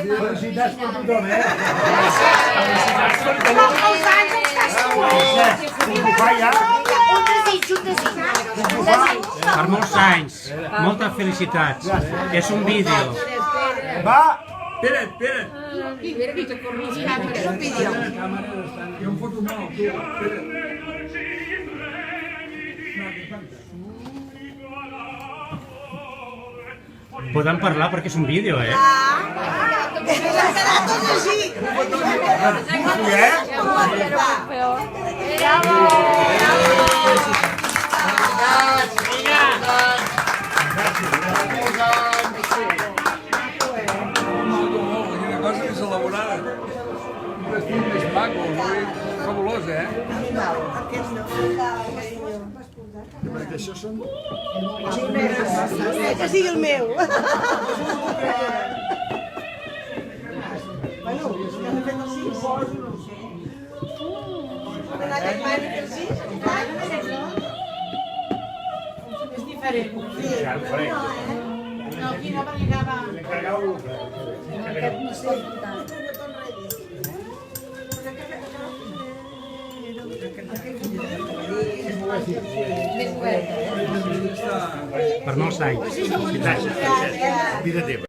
Felicitats per tothom, eh? Fa molts anys ens fas tu. Ho fa ja? Un desig, un desig. Un desig. Per molts anys. Moltes felicitats. És un vídeo. Va! Espera't. És un vídeo. Hi ha un foto nou. Podem parlar perquè és un vídeo, eh? Quina cosa més elaborada. Un vestit més maco, fabulós, eh? Això són... Que sigui el meu. És diferent. No, aquí no, perquè acaba... Aquest no sé. Per molts anys. Vida teva.